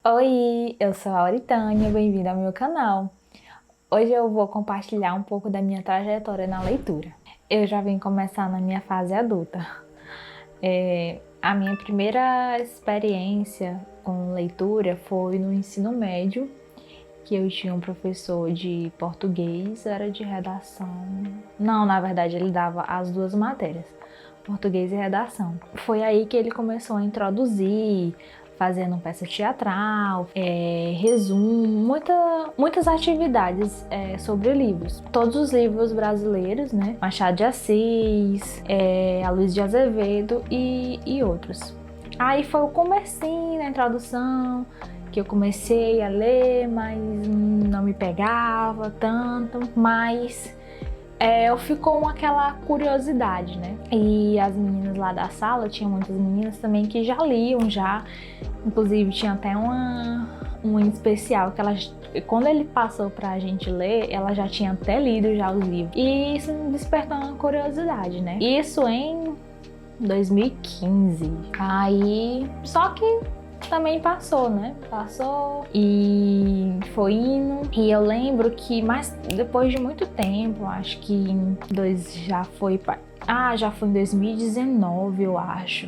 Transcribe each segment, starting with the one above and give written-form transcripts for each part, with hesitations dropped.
Oi, eu sou a Auritânia, bem-vinda ao meu canal. Hoje eu vou compartilhar um pouco da minha trajetória na leitura. Eu já vim começar na minha fase adulta. A minha primeira experiência com leitura foi no ensino médio, que eu tinha um professor de português, era de redação. Não, na verdade ele dava as duas matérias, português e redação. Foi aí que ele começou a introduzir, fazendo peça teatral, resumo, muitas atividades sobre livros. Todos os livros brasileiros, né? Machado de Assis, Aloysio de Azevedo e outros. Aí foi o comecinho da introdução, que eu comecei a ler, mas não me pegava tanto, mas ficou aquela curiosidade, né? E as meninas lá da sala, tinha muitas meninas também que já liam, inclusive tinha até uma em especial que quando ele passou pra gente ler, ela já tinha até lido já os livros. E isso me despertou uma curiosidade, né? Isso em 2015. Aí, só que também passou, né? Passou e foi indo. E eu lembro que depois de muito tempo, acho que já foi em 2019, eu acho.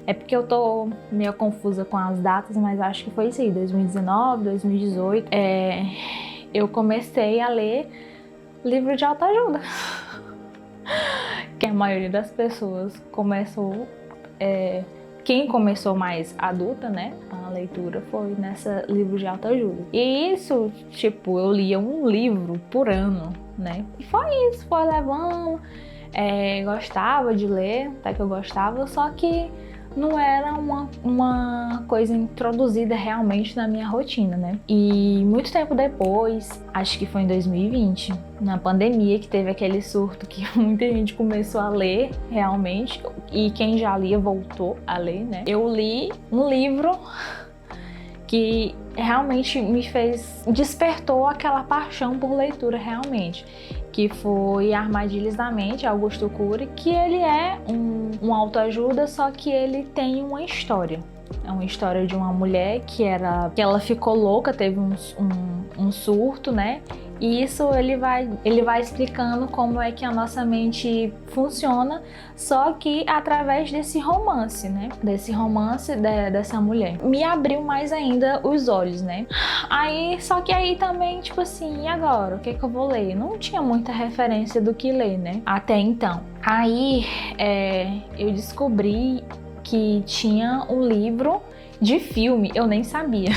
É porque eu tô meio confusa com as datas, mas acho que foi isso aí, 2019, 2018. Eu comecei a ler livro de autoajuda. Que a maioria das pessoas começou... Quem começou mais adulta, né, a leitura foi nessa livro de autoajuda. E isso, tipo, eu lia um livro por ano, né? E foi isso, foi levando. Gostava de ler, até que eu gostava, só que não era uma coisa introduzida realmente na minha rotina, né? E muito tempo depois, acho que foi em 2020, na pandemia, que teve aquele surto que muita gente começou a ler realmente, e quem já lia voltou a ler, né? Eu li um livro que realmente despertou aquela paixão por leitura realmente, que foi Armadilhas da Mente, Augusto Cury, que ele é um autoajuda, só que ele tem uma história. É uma história de uma mulher que ela ficou louca, teve um surto, né? E isso ele vai explicando como é que a nossa mente funciona, só que através desse romance, né? Desse romance dessa mulher. Me abriu mais ainda os olhos, né? Só que aí também, tipo assim, e agora? O que eu vou ler? Não tinha muita referência do que ler, né? Até então. Aí eu descobri que tinha um livro de filme, eu nem sabia.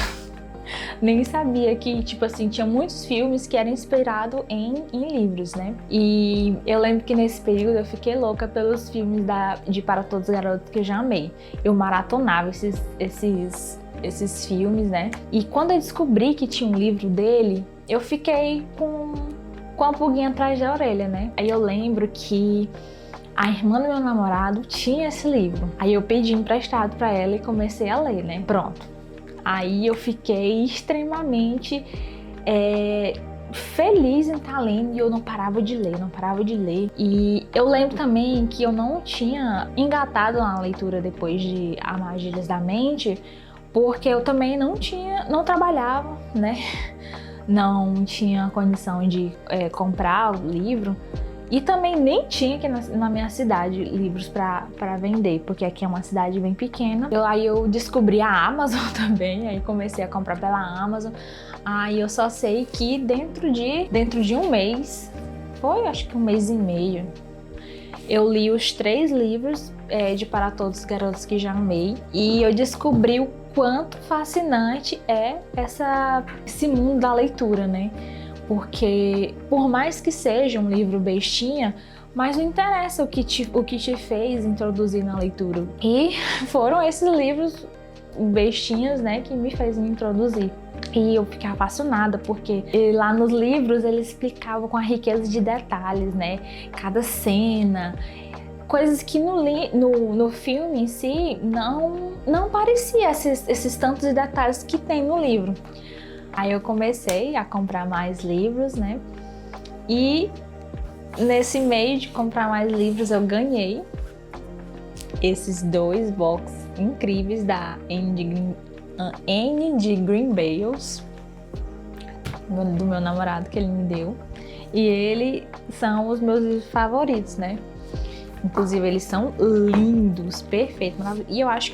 Nem sabia que, tipo assim, tinha muitos filmes que eram inspirados em livros, né? E eu lembro que nesse período eu fiquei louca pelos filmes de Para Todos os Garotos que eu já amei. Eu maratonava esses filmes, né? E quando eu descobri que tinha um livro dele, eu fiquei com a pulguinha atrás da orelha, né? Aí eu lembro que a irmã do meu namorado tinha esse livro. Aí eu pedi emprestado pra ela e comecei a ler, né? Pronto. Aí eu fiquei extremamente feliz em estar lendo e eu não parava de ler. E eu lembro também que eu não tinha engatado na leitura depois de Armadilhas da Mente, porque eu também não trabalhava, né? Não tinha condição de comprar o livro. E também nem tinha aqui na minha cidade livros para vender, porque aqui é uma cidade bem pequena. Aí eu descobri a Amazon também, aí comecei a comprar pela Amazon. Aí eu só sei que dentro de um mês, foi acho que um mês e meio, eu li os 3 livros de Para Todos os Garotos que já amei. E eu descobri o quanto fascinante é esse mundo da leitura, né? Porque, por mais que seja um livro bestinha, mas não interessa o que te fez introduzir na leitura. E foram esses livros bestinhas, né, que me fez me introduzir. E eu ficava apaixonada, porque lá nos livros ele explicava com a riqueza de detalhes, né, cada cena, coisas que no filme em si não parecia esses tantos detalhes que tem no livro. Aí eu comecei a comprar mais livros, né? E nesse meio de comprar mais livros eu ganhei esses 2 box incríveis da Anne de Green Bales, do meu namorado, que ele me deu. E eles são os meus livros favoritos, né? Inclusive, eles são lindos, perfeitos, maravilhosos. E eu acho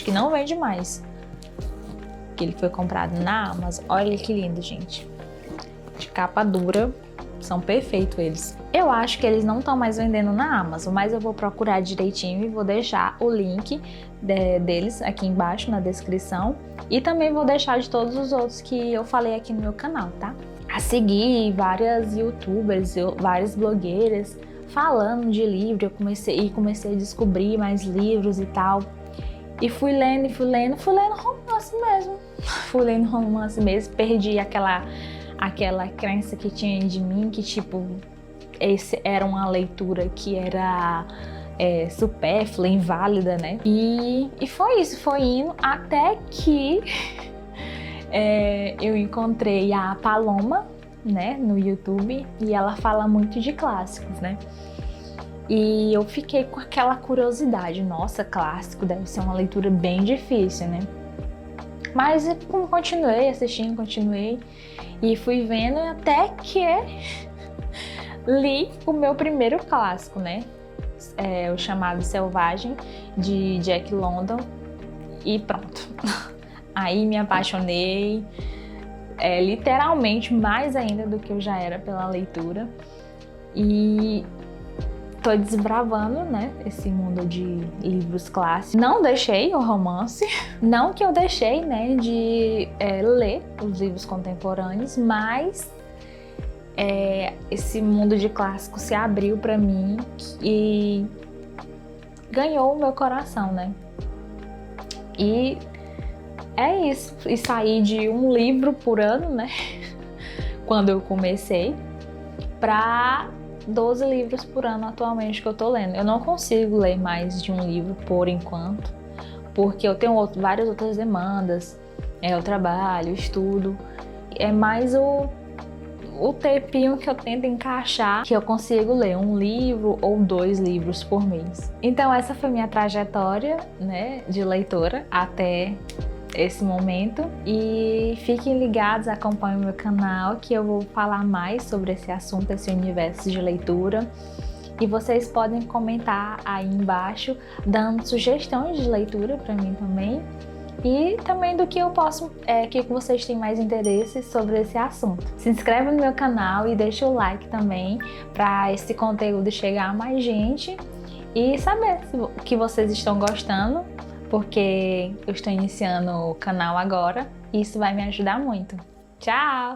que não vende mais. Que ele foi comprado na Amazon. Olha que lindo, gente. De capa dura, são perfeitos eles. Eu acho que eles não estão mais vendendo na Amazon, mas eu vou procurar direitinho e vou deixar o link deles aqui embaixo na descrição. E também vou deixar de todos os outros que eu falei aqui no meu canal, tá? A seguir várias youtubers, várias blogueiras falando de livro. Eu comecei a descobrir mais livros e tal. E fui lendo romance mesmo. Fui lendo romance mesmo, perdi aquela crença que tinha de mim, que tipo, esse era uma leitura que era supérflua, inválida, né? E foi isso, foi indo até que eu encontrei a Paloma, né, no YouTube, e ela fala muito de clássicos, né? E eu fiquei com aquela curiosidade, nossa, clássico deve ser uma leitura bem difícil, né? Mas continuei assistindo, e fui vendo até que li o meu primeiro clássico, né? O chamado Selvagem, de Jack London, e pronto. Aí me apaixonei, literalmente mais ainda do que eu já era pela leitura. E tô desbravando, né, esse mundo de livros clássicos. Não deixei o romance, não que eu deixei, né, de ler os livros contemporâneos, mas esse mundo de clássicos se abriu para mim e ganhou o meu coração, né? E é isso. E saí de um livro por ano, né, quando eu comecei, para 12 livros por ano atualmente que eu tô lendo. Eu não consigo ler mais de um livro por enquanto, porque eu tenho várias outras demandas, o trabalho, o estudo. É mais o tempinho que eu tento encaixar que eu consigo ler um livro ou 2 livros por mês. Então essa foi minha trajetória, né, de leitora até esse momento, e fiquem ligados, acompanhem o meu canal que eu vou falar mais sobre esse assunto, esse universo de leitura, e vocês podem comentar aí embaixo dando sugestões de leitura para mim também, e também do que eu posso, que vocês têm mais interesse sobre esse assunto. Se inscreve no meu canal e deixa o like também para esse conteúdo chegar a mais gente e saber que vocês estão gostando, porque eu estou iniciando o canal agora e isso vai me ajudar muito. Tchau!